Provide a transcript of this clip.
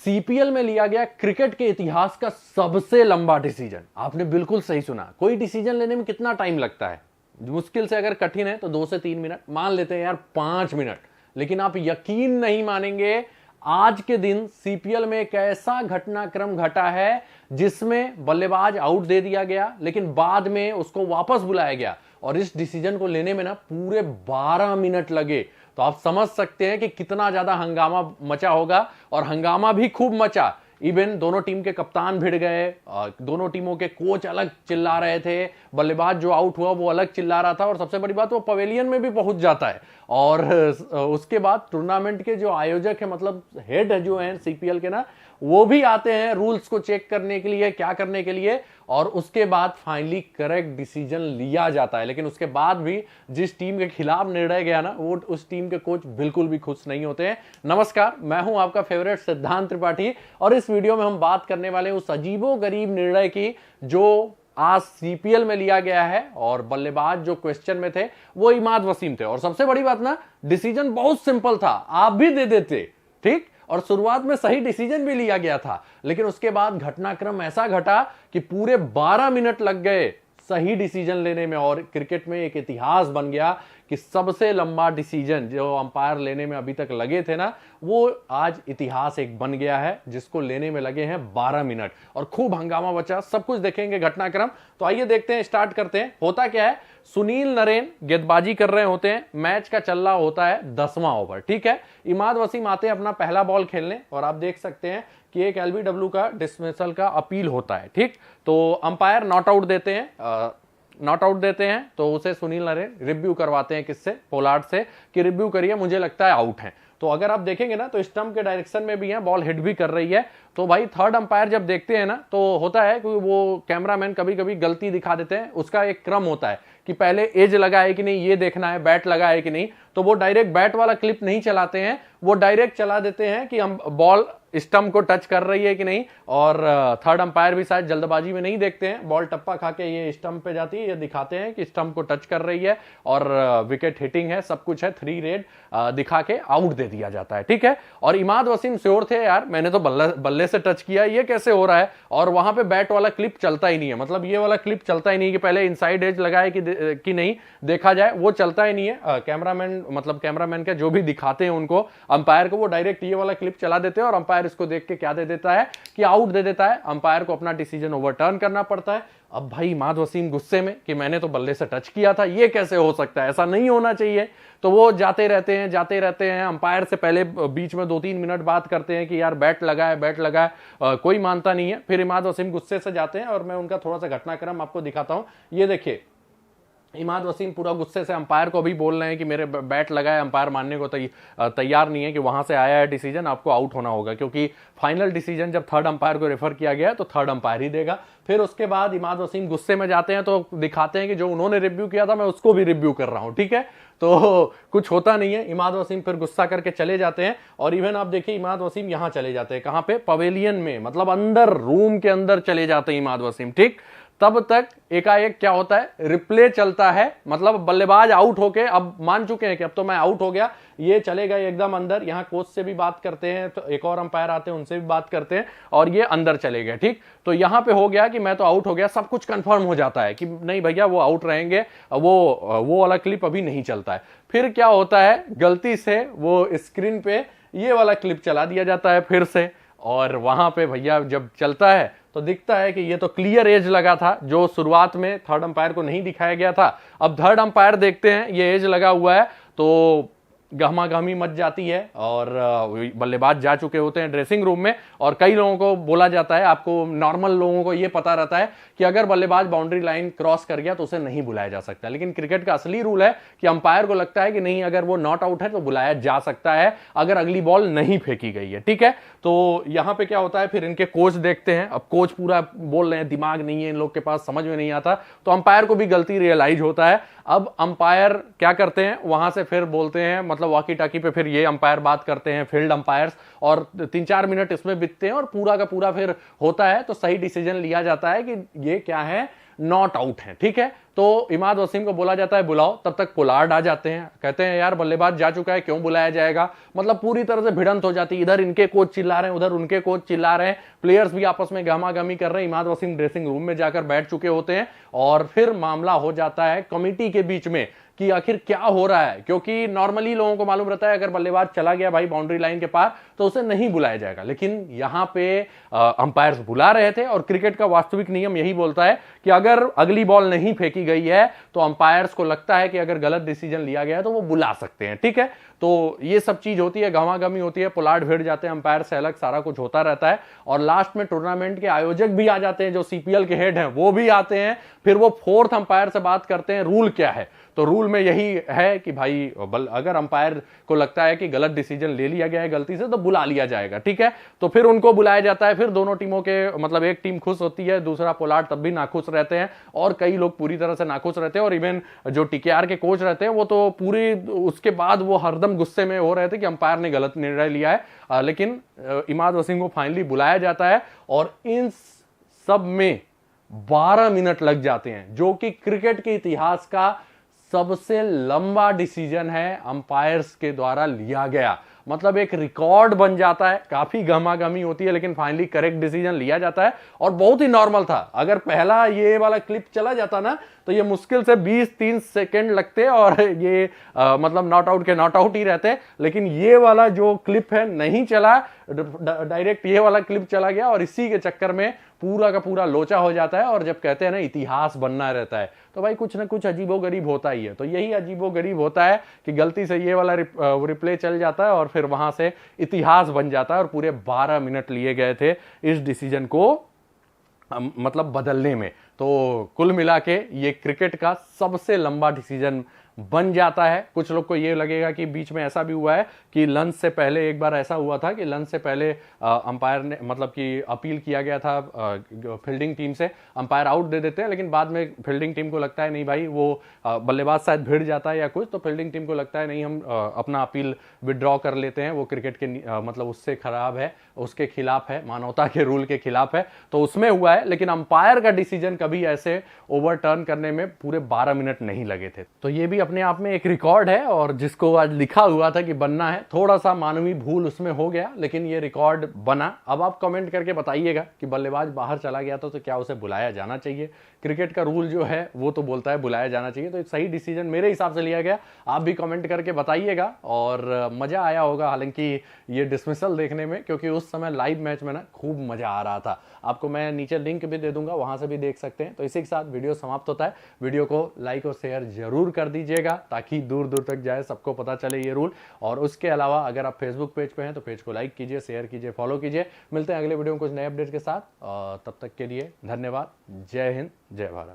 CPL में लिया गया क्रिकेट के इतिहास का सबसे लंबा डिसीजन। आपने बिल्कुल सही सुना। कोई डिसीजन लेने में कितना टाइम लगता है? मुश्किल से अगर कठिन है तो 2 से 3 मिनट, मान लेते हैं यार 5 मिनट। लेकिन आप यकीन नहीं मानेंगे, आज के दिन सीपीएल में एक ऐसा घटनाक्रम घटा है जिसमें बल्लेबाज आउट दे दिया गया, लेकिन बाद में उसको वापस बुलाया गया और इस डिसीजन को लेने में ना पूरे 12 मिनट लगे। तो आप समझ सकते हैं कि कितना ज्यादा हंगामा मचा होगा, और हंगामा भी खूब मचा। इवन दोनों टीम के कप्तान भिड़ गए, दोनों टीमों के कोच अलग चिल्ला रहे थे, बल्लेबाज जो आउट हुआ वो अलग चिल्ला रहा था, और सबसे बड़ी बात वो पवेलियन में भी पहुंच जाता है। और उसके बाद टूर्नामेंट के जो आयोजक है, मतलब हेड जो है सीपीएल के ना, वो भी आते हैं रूल्स को चेक करने के लिए, क्या करने के लिए, और उसके बाद फाइनली करेक्ट डिसीजन लिया जाता है। लेकिन उसके बाद भी जिस टीम के खिलाफ निर्णय गया ना, वो उस टीम के कोच बिल्कुल भी खुश नहीं होते हैं। नमस्कार, मैं हूं आपका फेवरेट सिद्धांत त्रिपाठी, और इस वीडियो में हम बात करने वाले उस अजीबोगरीब निर्णय की जो आज सीपीएल में लिया गया है। और बल्लेबाज जो क्वेश्चन में थे वो इमाद वसीम थे, और सबसे बड़ी बात ना, डिसीजन बहुत सिंपल था, आप भी दे देते, ठीक। और शुरुआत में सही डिसीजन भी लिया गया था, लेकिन उसके बाद घटनाक्रम ऐसा घटा कि पूरे 12 मिनट लग गए सही डिसीजन लेने में, और क्रिकेट में एक इतिहास बन गया कि सबसे लंबा डिसीजन जो अंपायर लेने में अभी तक लगे थे ना, वो आज इतिहास एक बन गया है जिसको लेने में लगे हैं 12 मिनट, और खूब हंगामा बचा। सब कुछ देखेंगे घटनाक्रम। तो आइए देखते हैं, स्टार्ट करते हैं। होता क्या है, सुनील नरेन गेंदबाजी कर रहे होते हैं, मैच का चल रहा होता है 10वां ओवर, ठीक है। इमाद वसीम आते हैं अपना पहला बॉल खेलने, और आप देख सकते हैं कि एक एलबीडब्ल्यू का डिसमिसल का अपील होता है, ठीक। तो अंपायर नॉट आउट देते हैं, तो उसे सुनील नरेन रिव्यू करवाते हैं, किससे? पोलार्ड से, कि रिव्यू करिए, मुझे लगता है आउट है। तो अगर आप देखेंगे ना, तो स्टंप के डायरेक्शन में भी है, बॉल हिट भी कर रही है। तो भाई थर्ड अंपायर जब देखते हैं ना, तो होता है कि वो कैमरामैन कभी कभी गलती दिखा देते हैं। उसका एक क्रम होता है कि पहले एज लगा है कि नहीं ये देखना है, बैट लगा है कि नहीं। तो वो डायरेक्ट बैट वाला क्लिप नहीं चलाते हैं, वो डायरेक्ट चला देते हैं कि हम बॉल स्टंप को टच कर रही है कि नहीं। और थर्ड अंपायर भी शायद जल्दबाजी में नहीं देखते हैं, बॉल टप्पा खा के ये स्टंप पे जाती है, ये दिखाते हैं कि स्टंप को टच कर रही है और विकेट हिटिंग है, सब कुछ है, 3 रेड दिखा के आउट दे दिया जाता है, ठीक है। और इमाद वसीम श्योर थे, यार मैंने तो बल्ले से टच किया, ये कैसे हो रहा है? और वहां पे बैट वाला क्लिप चलता ही नहीं है, मतलब ये वाला क्लिप चलता ही नहीं कि पहले इनसाइड एज लगाए कि नहीं देखा जाए, वो चलता ही नहीं है। कैमरामैन के जो भी दिखाते हैं उनको, अंपायर को, वो डायरेक्ट ये वाला क्लिप चला देते हैं, और अंपायर इसको देख के क्या दे देता है कि आउट दे देता है। अंपायर को अपना डिसीजन ओवरटर्न करना पड़ता है। अब भाई इमाद वसीम गुस्से में कि मैंने तो बल्ले से टच किया था, ये कैसे हो सकता है, ऐसा नहीं होना चाहिए। तो वो जाते रहते हैं अंपायर से पहले बीच में 2-3 मिनट बात करते हैं कि यार बैट लगा है, कोई मानता नहीं है। फिर इमाद वसीम गुस्से से जाते हैं, और मैं उनका थोड़ा सा घटनाक्रम आपको दिखाता हूं। ये देखिए, इमाद वसीम पूरा गुस्से से अंपायर को भी बोल रहे हैं कि मेरे बैट लगा है, अंपायर मानने को तैयार नहीं है कि वहां से आया है डिसीजन, आपको आउट होना होगा, क्योंकि फाइनल डिसीजन जब थर्ड अंपायर को रेफर किया गया तो थर्ड अंपायर ही देगा। फिर उसके बाद इमाद वसीम गुस्से में जाते हैं, तो दिखाते हैं कि जो उन्होंने रिव्यू किया था मैं उसको भी रिव्यू कर रहा हूं, ठीक है। तो कुछ होता नहीं है, इमाद वसीम फिर गुस्सा करके चले जाते हैं। और इवन आप देखिए, इमाद वसीम यहां चले जाते हैं, कहां पे? पवेलियन में, मतलब अंदर, रूम के अंदर चले जाते हैं इमाद वसीम, ठीक। तब तक एकाएक क्या होता है, रिप्ले चलता है, मतलब बल्लेबाज आउट होके अब मान चुके हैं कि अब तो मैं आउट हो गया, ये चले गए एकदम अंदर। यहां कोच से भी बात करते हैं, तो एक और अंपायर आते हैं, उनसे भी बात करते हैं, और ये अंदर चले गए, ठीक। तो यहां पे हो गया कि मैं तो आउट हो गया, सब कुछ कंफर्म हो जाता है कि नहीं भैया वो आउट रहेंगे, वो वाला क्लिप अभी नहीं चलता है। फिर क्या होता है, गलती से वो स्क्रीन पे ये वाला क्लिप चला दिया जाता है फिर से, और वहां पे भैया जब चलता है तो दिखता है कि ये तो क्लियर एज लगा था, जो शुरुआत में थर्ड अंपायर को नहीं दिखाया गया था। अब थर्ड अंपायर देखते हैं ये एज लगा हुआ है, तो गहमा गहमी मच जाती है, और बल्लेबाज जा चुके होते हैं ड्रेसिंग रूम में। और कई लोगों को बोला जाता है, आपको नॉर्मल लोगों को ये पता रहता है कि अगर बल्लेबाज बाउंड्री लाइन क्रॉस कर गया तो उसे नहीं बुलाया जा सकता, लेकिन क्रिकेट का असली रूल है कि अंपायर को लगता है कि नहीं, अगर वो नॉट आउट है तो बुलाया जा सकता है, अगर अगली बॉल नहीं फेंकी गई है, ठीक है। तो यहां पे क्या होता है, फिर इनके कोच देखते हैं। अब कोच पूरा बोल रहे हैं, दिमाग नहीं है इन लोग के पास, समझ में नहीं आता, तो अंपायर को भी गलती रियलाइज होता है। अब अंपायर क्या करते हैं, वहां से फिर बोलते हैं, मतलब वॉकी टाकी पे फिर ये अंपायर बात करते हैं, फील्ड अंपायर्स, और 3-4 मिनट इसमें बीतते हैं, और पूरा का पूरा फिर होता है, तो सही डिसीजन लिया जाता है कि ये क्या है, नॉट आउट हैं, ठीक है। तो इमाद वसीम को बोला जाता है बुलाओ, तब तक पोलार्ड आ जाते हैं, कहते हैं यार बल्लेबाज जा चुका है, क्यों बुलाया जाएगा। मतलब पूरी तरह से भिड़ंत हो जाती है, इधर इनके कोच चिल्ला रहे हैं, उधर उनके कोच चिल्ला रहे हैं, प्लेयर्स भी आपस में गहमागहमी कर रहे हैं। इमाद वसीम ड्रेसिंग रूम में जाकर बैठ चुके होते हैं और फिर मामला हो जाता है कमिटी के बीच में कि आखिर क्या हो रहा है, क्योंकि नॉर्मली लोगों को मालूम रहता है अगर बल्लेबाज चला गया भाई बाउंड्री लाइन के पार तो उसे नहीं बुलाया जाएगा, लेकिन यहां पे अंपायर्स बुला रहे थे। और क्रिकेट का वास्तविक नियम यही बोलता है कि अगर अगली बॉल नहीं फेंकी गई है तो अंपायर्स को लगता है कि अगर गलत डिसीजन लिया गया है तो वो बुला सकते हैं, ठीक है। तो ये सब चीज होती है, गहमागहमी होती है, पोलार्ड भिड़ जाते हैं, अंपायर से अलग सारा कुछ होता रहता है। और लास्ट में टूर्नामेंट के आयोजक भी आ जाते हैं, जो सीपीएल के हेड हैं वो भी आते हैं, फिर वो फोर्थ अंपायर से बात करते हैं रूल क्या है। तो रूल में यही है कि भाई अगर अंपायर को लगता है कि गलत डिसीजन ले लिया गया है गलती से तो बुला लिया जाएगा, ठीक है। तो फिर उनको बुलाया जाता है, फिर दोनों टीमों के मतलब एक टीम खुश होती है, दूसरा पोलार्ड तब भी नाखुश रहते हैं और कई लोग पूरी तरह से नाखुश रहते हैं। और इवन जो टीकेआर के कोच रहते हैं वो तो पूरी उसके बाद वो हरदम गुस्से में हो रहे थे कि अंपायर ने गलत निर्णय लिया है। लेकिन इमाद वसीम को फाइनली बुलाया जाता है और इन सब में 12 मिनट लग जाते हैं, जो कि क्रिकेट के इतिहास का सबसे लंबा डिसीजन है अंपायर्स के द्वारा लिया गया। मतलब एक रिकॉर्ड बन जाता है, काफी गहमागहमी होती है लेकिन फाइनली करेक्ट डिसीजन लिया जाता है और बहुत ही नॉर्मल था। अगर पहला ये वाला क्लिप चला जाता ना तो ये मुश्किल से 20-30 सेकेंड लगते और ये मतलब नॉट आउट के नॉट आउट ही रहते। लेकिन ये वाला जो क्लिप है नहीं चला, डायरेक्ट ये वाला क्लिप चला गया और इसी के चक्कर में पूरा का पूरा लोचा हो जाता है। और जब कहते हैं ना इतिहास बनना रहता है तो भाई कुछ ना कुछ अजीबोगरीब होता ही है। तो यही अजीबोगरीब होता है कि गलती से ये वाला रिप्ले चल जाता है और फिर वहां से इतिहास बन जाता है। और पूरे 12 मिनट लिए गए थे इस डिसीजन को मतलब बदलने में। तो कुल मिला के ये क्रिकेट का सबसे लंबा डिसीजन बन जाता है। कुछ लोग को ये लगेगा कि बीच में ऐसा भी हुआ है कि लंच से पहले एक बार ऐसा हुआ था कि लंच से पहले अंपायर ने मतलब कि अपील किया गया था फील्डिंग टीम से, अंपायर आउट दे देते हैं, लेकिन बाद में फील्डिंग टीम को लगता है नहीं भाई वो बल्लेबाज शायद भिड़ जाता है या कुछ, तो फील्डिंग टीम को लगता है नहीं हम अपना अपील विड्रॉ कर लेते हैं, वो क्रिकेट के मतलब उससे खराब है, उसके खिलाफ है, मानवता के रूल के खिलाफ है, तो उसमें हुआ है। लेकिन अंपायर का डिसीजन कभी ऐसे ओवरटर्न करने में पूरे 12 मिनट नहीं लगे थे। तो ये भी अपने आप में एक रिकॉर्ड है और जिसको आज लिखा हुआ था कि बनना है, थोड़ा सा मानवीय भूल उसमें हो गया लेकिन ये रिकॉर्ड बना। अब आप कमेंट करके बताइएगा कि बल्लेबाज बाहर चला गया था तो क्या उसे बुलाया जाना चाहिए। क्रिकेट का रूल जो है वो तो बोलता है बुलाया जाना चाहिए, तो एक सही डिसीजन मेरे हिसाब से लिया गया। आप भी कमेंट करके बताइएगा और मजा आया होगा हालांकि ये डिसमिसल देखने में, क्योंकि उस समय लाइव मैच में ना खूब मजा आ रहा था। आपको मैं नीचे लिंक भी दे दूंगा, वहां से भी देख सकते हैं। तो इसी के साथ वीडियो समाप्त होता है। वीडियो को लाइक और शेयर जरूर कर दीजिएगा ताकि दूर दूर तक जाए, सबको पता चले ये रूल। और उसके अलावा अगर आप फेसबुक पेज पे हैं तो पेज को लाइक कीजिए, शेयर कीजिए, फॉलो कीजिए। मिलते हैं अगले वीडियो में कुछ नए अपडेट के साथ, तब तक के लिए धन्यवाद। जय हिंद, जय भारत।